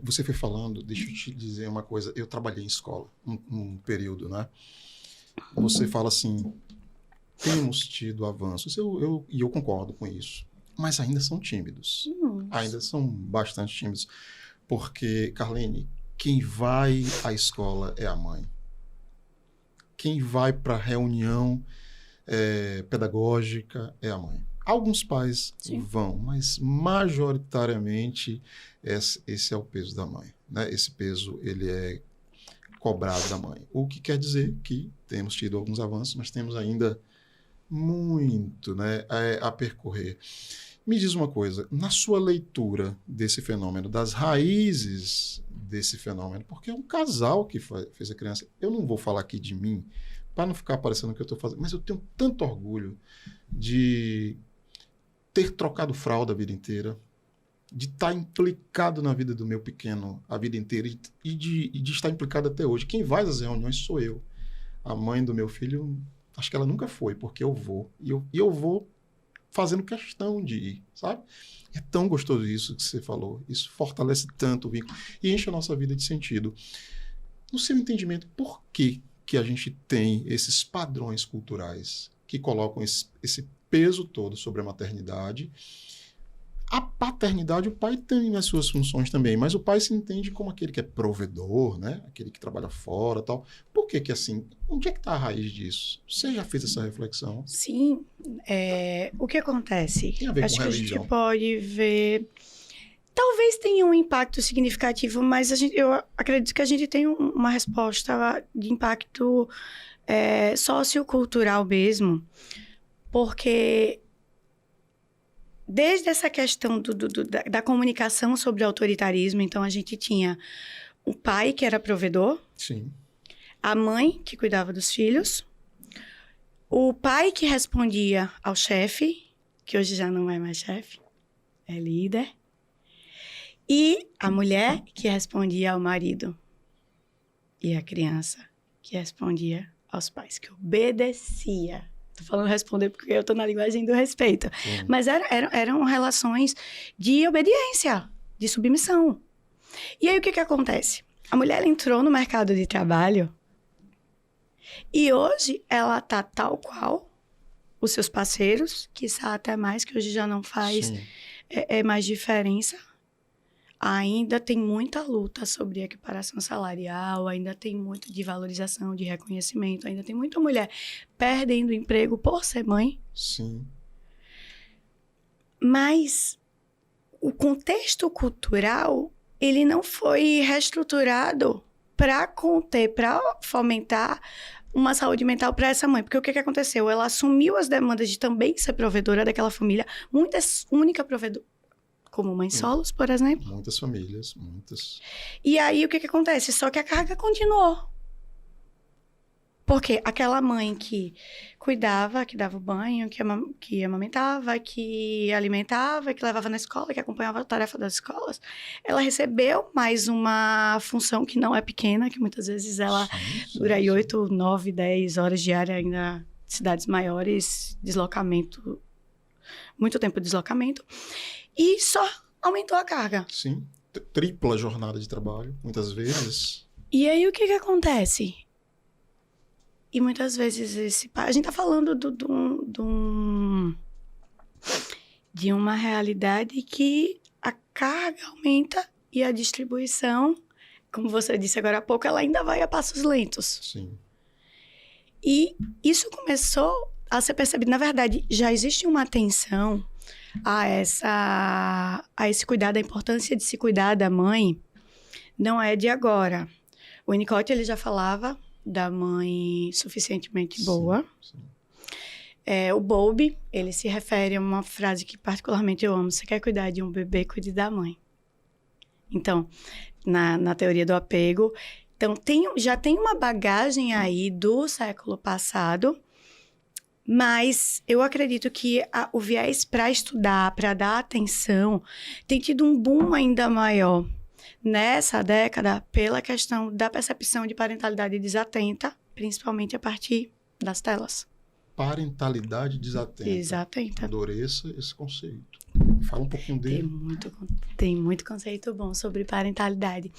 Você foi falando, deixa eu te dizer uma coisa. Eu trabalhei em escola um período, né? Você fala assim, temos tido avanços, e eu concordo com isso, mas ainda são tímidos. Ainda são bastante tímidos. Porque, Carlene, quem vai à escola é a mãe. Quem vai para a reunião pedagógica é a mãe. Alguns pais vão, mas majoritariamente esse é o peso da mãe, né? Esse peso ele é cobrado da mãe. O que quer dizer que temos tido alguns avanços, mas temos ainda muito, né, a percorrer. Me diz uma coisa, na sua leitura desse fenômeno, das raízes desse fenômeno, porque é um casal que fez a criança, eu não vou falar aqui de mim, para não ficar parecendo que eu estou fazendo, mas eu tenho tanto orgulho de ter trocado fralda a vida inteira, de estar implicado na vida do meu pequeno a vida inteira e de estar implicado até hoje. Quem vai às reuniões sou eu. A mãe do meu filho, acho que ela nunca foi, porque eu vou. E eu vou fazendo questão de ir, sabe? É tão gostoso isso que você falou. Isso fortalece tanto o vínculo e enche a nossa vida de sentido. No seu entendimento, por que a gente tem esses padrões culturais que colocam esse peso todo sobre a maternidade? A paternidade, o pai tem as suas funções também, mas o pai se entende como aquele que é provedor, né? Aquele que trabalha fora e tal. Por que assim? Onde é que está a raiz disso? Você já fez essa reflexão? Sim. O que acontece? Tem a ver Acho com que religião. a gente pode ver... Talvez tenha um impacto significativo, mas eu acredito que a gente tem uma resposta de impacto sociocultural mesmo, porque... Desde essa questão da comunicação sobre o autoritarismo, então a gente tinha o pai que era provedor, sim, a mãe que cuidava dos filhos, o pai que respondia ao chefe, que hoje já não é mais chefe, é líder, e a mulher que respondia ao marido, e a criança que respondia aos pais, que obedecia. Tô falando responder porque eu tô na linguagem do respeito. sim. Mas eram relações de obediência, de submissão. E aí, o que acontece? A mulher entrou no mercado de trabalho e hoje ela tá tal qual os seus parceiros, quiçá até mais, que hoje já não faz mais diferença. Ainda tem muita luta sobre equiparação salarial, ainda tem muito de valorização, de reconhecimento, ainda tem muita mulher perdendo emprego por ser mãe. Sim. Mas o contexto cultural, ele não foi reestruturado para conter, para fomentar uma saúde mental para essa mãe. Porque o que aconteceu? Ela assumiu as demandas de também ser provedora daquela família, única provedora. Como mães solos, por exemplo. Muitas famílias, muitas. E aí, o que acontece? Só que a carga continuou. Porque aquela mãe que cuidava, que dava o banho, que amamentava, que alimentava, que levava na escola, que acompanhava a tarefa das escolas, ela recebeu mais uma função que não é pequena, que muitas vezes ela dura aí 8, 9, 10 horas diárias, ainda em cidades maiores, deslocamento, muito tempo de deslocamento. E só aumentou a carga. Sim, tripla jornada de trabalho, muitas vezes. E aí, o que acontece? E muitas vezes a gente tá falando de uma realidade que a carga aumenta e a distribuição, como você disse agora há pouco, ela ainda vai a passos lentos. Sim. E isso começou a ser percebido. Na verdade, já existe uma atenção a esse cuidado, a importância de se cuidar da mãe, não é de agora. O Winnicott, ele já falava da mãe suficientemente boa. Sim. O Bowlby, ele se refere a uma frase que particularmente eu amo: você quer cuidar de um bebê, cuide da mãe. Então, na teoria do apego, então, já tem uma bagagem aí do século passado. Mas eu acredito que o viés para estudar, para dar atenção, tem tido um boom ainda maior nessa década pela questão da percepção de parentalidade desatenta, principalmente a partir das telas. parentalidade desatenta. Desatenta. Adorei esse conceito. Fala um pouquinho dele. Tem muito conceito bom sobre parentalidade.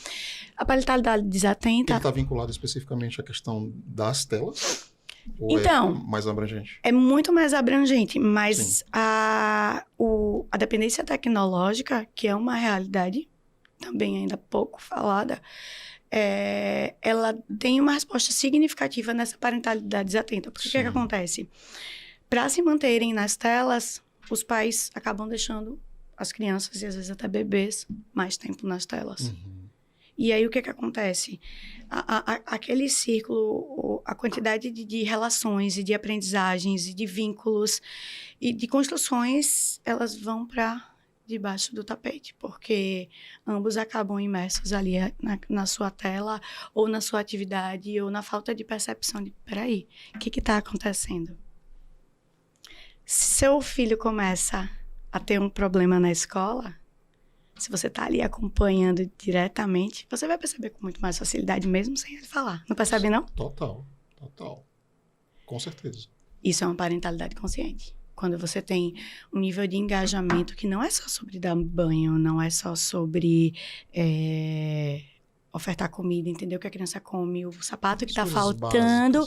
A parentalidade desatenta... Ele está vinculado especificamente à questão das telas? Ou então, é mais abrangente? É muito mais abrangente, mas a dependência tecnológica, que é uma realidade também ainda pouco falada, ela tem uma resposta significativa nessa parentalidade desatenta. Porque o que acontece? Para se manterem nas telas, os pais acabam deixando as crianças, e às vezes até bebês, mais tempo nas telas. Uhum. E aí, o que acontece? Aquele círculo, a quantidade de relações e de aprendizagens e de vínculos e de construções, elas vão para debaixo do tapete, porque ambos acabam imersos ali na sua tela ou na sua atividade ou na falta de percepção de, peraí, o que está acontecendo? Se seu filho começa a ter um problema na escola, se você está ali acompanhando diretamente, você vai perceber com muito mais facilidade, mesmo sem ele falar. Não percebe, não? Total. Com certeza. Isso é uma parentalidade consciente. Quando você tem um nível de engajamento que não é só sobre dar banho, não é só sobre ofertar comida, entender o que a criança come, o sapato que está faltando,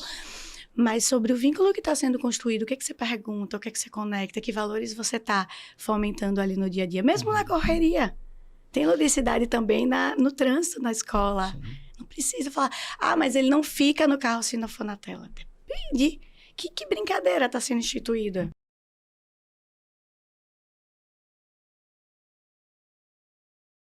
mas sobre o vínculo que está sendo construído, o que você pergunta, o que você conecta, que valores você está fomentando ali no dia a dia, mesmo na correria. Tem ludicidade também no trânsito, na escola. Sim. Não precisa falar, mas ele não fica no carro se não for na tela. Depende. Que brincadeira está sendo instituída?